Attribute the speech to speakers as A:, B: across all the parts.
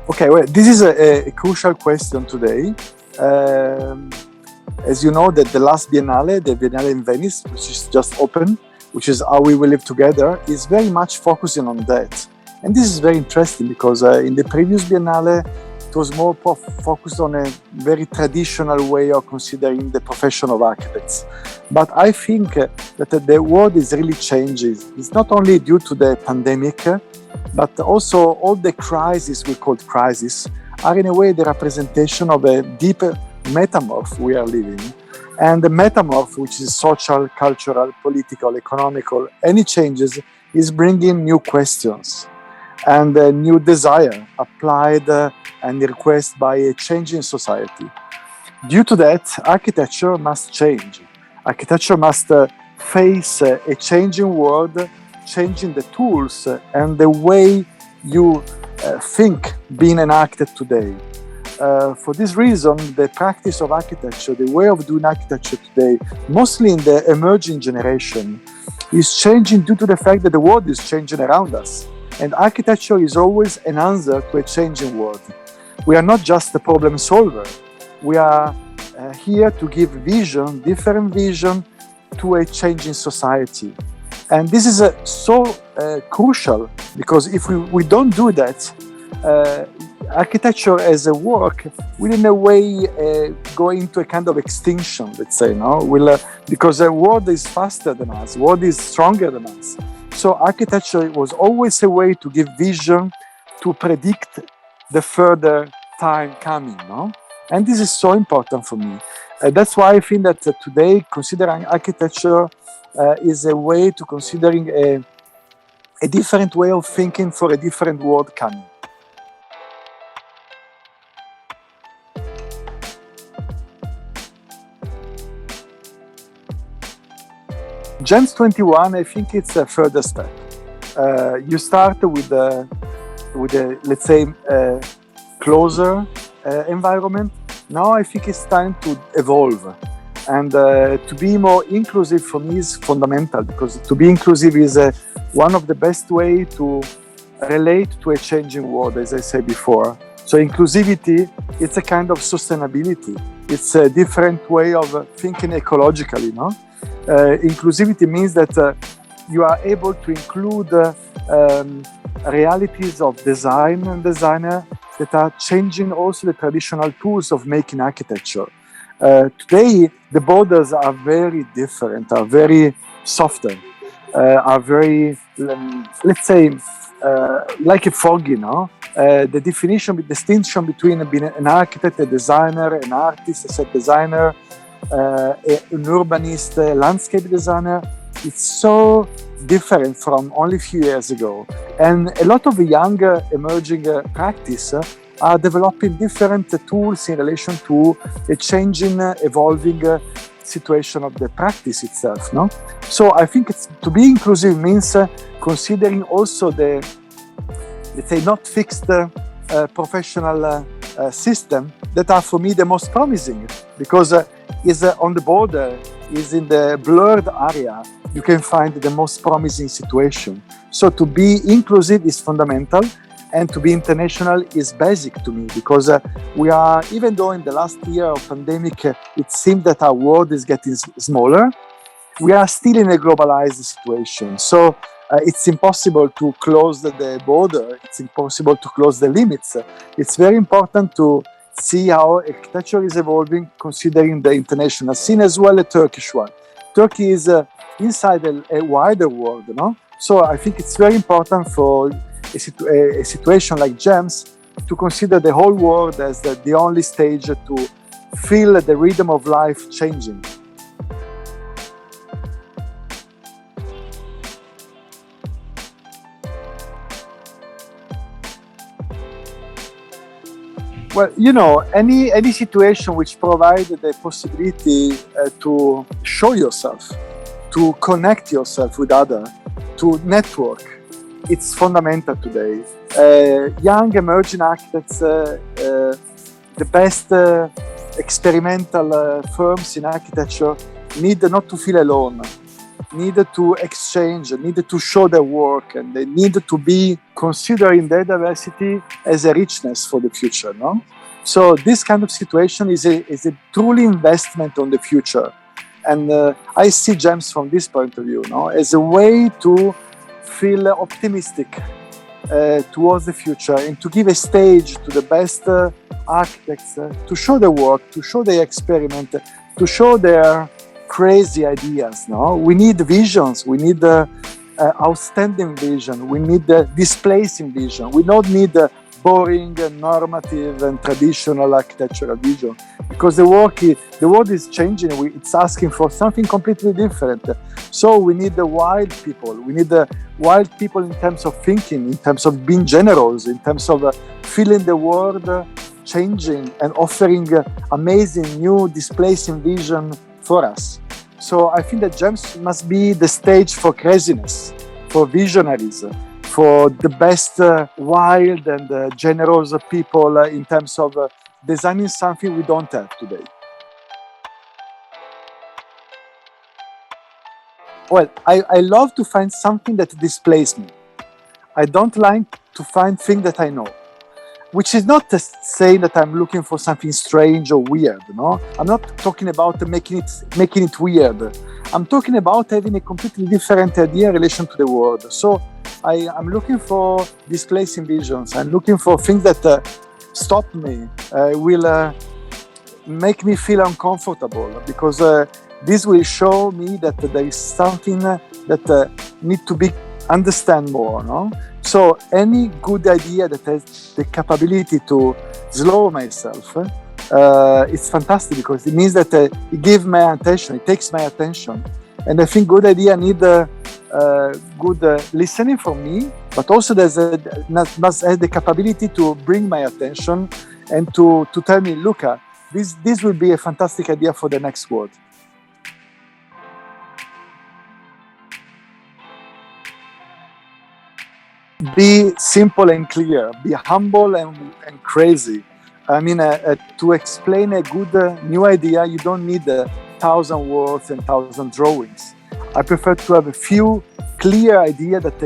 A: Okay, well, this is a crucial question today. As you know, that the last Biennale, the Biennale in Venice, which is just open, which is How We Will Live Together, is very much focusing on that. And this is very interesting because in the previous Biennale, it was more focused on a very traditional way of considering the profession of architects. But I think that the world is really changing. It's not only due to the pandemic, but also all the crises we call crises are in a way the representation of a deep metamorph we are living. And the metamorph, which is social, cultural, political, economical, any changes, is bringing new questions and a new desire applied and requested by a changing society. Due to that, architecture must change. Architecture must face a changing world, changing the tools and the way you think being an architect today. For this reason, the practice of architecture, the way of doing architecture today, mostly in the emerging generation, is changing due to the fact that the world is changing around us. And architecture is always an answer to a changing world. We are not just a problem solver. We are here to give vision, different vision to a changing society. And this is so crucial because if we don't do that, architecture as a work will in a way go into a kind of extinction, let's say, no? Because the world is faster than us, the world is stronger than us. So architecture was always a way to give vision, to predict the further time coming, no? And this is so important for me. That's why I think that today considering architecture is a way to considering a different way of thinking for a different world coming. GEMSS'21, I think it's a further step. You start with a let's say, closer environment. Now I think it's time to evolve. And to be more inclusive for me is fundamental because to be inclusive is one of the best ways to relate to a changing world, as I said before. So inclusivity, it's a kind of sustainability. It's a different way of thinking ecologically, no? Inclusivity means that you are able to include realities of design and designer that are changing also the traditional tools of making architecture. Today, the borders are very different, are very softer, are very, let's say, like a fog, you know? The distinction between being an architect, a designer, an artist, a set designer, an urbanist, a landscape designer, it's so different from only a few years ago. And a lot of the younger emerging practice are developing different tools in relation to a changing, evolving situation of the practice itself. No? So I think to be inclusive means considering also the, let's say, not fixed professional system that are for me the most promising because is on the border, is in the blurred area, you can find the most promising situation. So to be inclusive is fundamental, and to be international is basic to me because we are, even though in the last year of pandemic, it seems that our world is getting smaller, we are still in a globalized situation. So it's impossible to close the border. It's impossible to close the limits. It's very important to see how architecture is evolving, considering the international scene as well, a Turkish one. Turkey is inside a wider world, no? So I think it's very important for a situation like GEMSS to consider the whole world as the only stage to feel the rhythm of life changing. Well, you know, any situation which provides the possibility to show yourself, to connect yourself with others, to network, it's fundamental today. Young emerging architects, the best experimental firms in architecture need not to feel alone. needed to exchange, needed to show their work, and they needed to be considering their diversity as a richness for the future. No? So this kind of situation is a truly investment on the future. And I see GEMSS from this point of view, no? As a way to feel optimistic towards the future and to give a stage to the best architects to show their work, to show their experiment, to show their crazy ideas. No, we need visions. We need outstanding vision. We need displacing vision. We don't need boring, normative, and traditional architectural vision, because the world is changing. It's asking for something completely different. So we need the wild people. We need the wild people in terms of thinking, in terms of being generous, in terms of feeling the world changing and offering amazing new displacing vision for us. So I think that GEMSS must be the stage for craziness, for visionaries, for the best wild and generous people in terms of designing something we don't have today. Well, I love to find something that displays me. I don't like to find things that I know, which is not to say that I'm looking for something strange or weird. No, I'm not talking about making it weird. I'm talking about having a completely different idea in relation to the world. So I'm looking for displacing visions. I'm looking for things that stop me, will make me feel uncomfortable, because this will show me that there is something that need to be understand more. No? So any good idea that has the capability to slow myself, it's fantastic, because it means that it gives my attention, it takes my attention. And I think good idea need good listening from me, but also must have the capability to bring my attention and to tell me, Luca, this will be a fantastic idea for the next world. Be simple and clear, be humble and crazy. I mean, to explain a good new idea, you don't need 1,000 words and 1,000 drawings. I prefer to have a few clear ideas that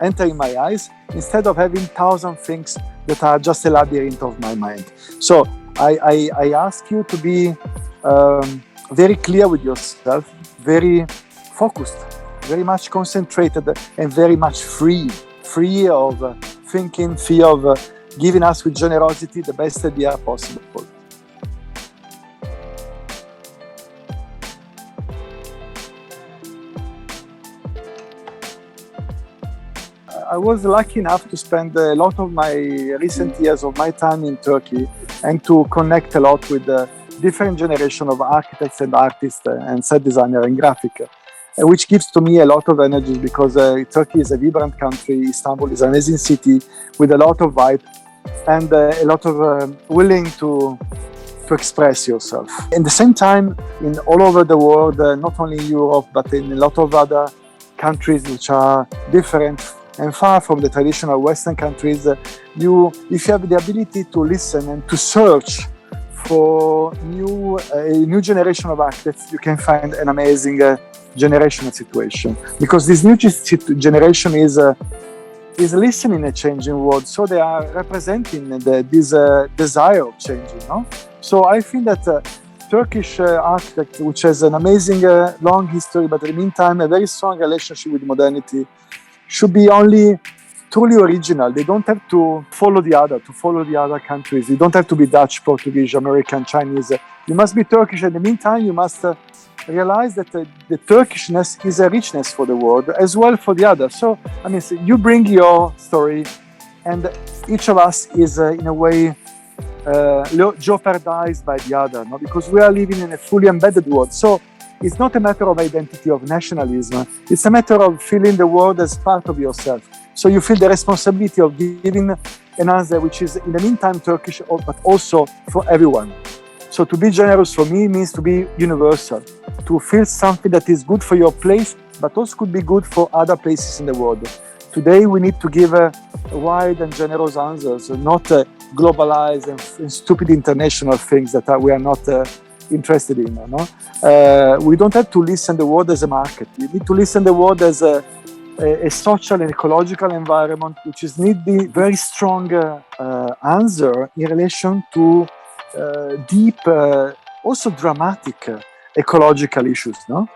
A: enter in my eyes, instead of having 1,000 things that are just a labyrinth of my mind. So I ask you to be very clear with yourself, very focused, very much concentrated, and very much free of thinking, free of giving us with generosity the best idea possible. I was lucky enough to spend a lot of my recent years of my time in Turkey and to connect a lot with the different generation of architects and artists and set designer and graphic, which gives to me a lot of energy, because Turkey is a vibrant country. Istanbul is an amazing city with a lot of vibe and a lot of willing to express yourself. At the same time, in all over the world, not only Europe, but in a lot of other countries which are different and far from the traditional Western countries, if you have the ability to listen and to search for a new generation of architects, you can find an amazing generational situation. Because this new generation is listening a changing world, so they are representing this desire of changing. No? So I think that Turkish architect, which has an amazing long history, but in the meantime a very strong relationship with modernity, should be only truly original. They don't have to follow the other countries. You don't have to be Dutch, Portuguese, American, Chinese. You must be Turkish. In the meantime, you must realize that the Turkishness is a richness for the world, as well for the others. So, I mean, so you bring your story, and each of us is, in a way, jeopardized by the other, no? Because we are living in a fully embedded world. So it's not a matter of identity, of nationalism. It's a matter of feeling the world as part of yourself. So you feel the responsibility of giving an answer which is, in the meantime, Turkish, but also for everyone. So to be generous for me means to be universal, to feel something that is good for your place, but also could be good for other places in the world. Today we need to give wide and generous answers, not globalized and stupid international things that we are not interested in. No? We don't have to listen the world as a market. We need to listen the world as a social and ecological environment, which is need the very strong answer in relation to deep, also dramatic ecological issues. No?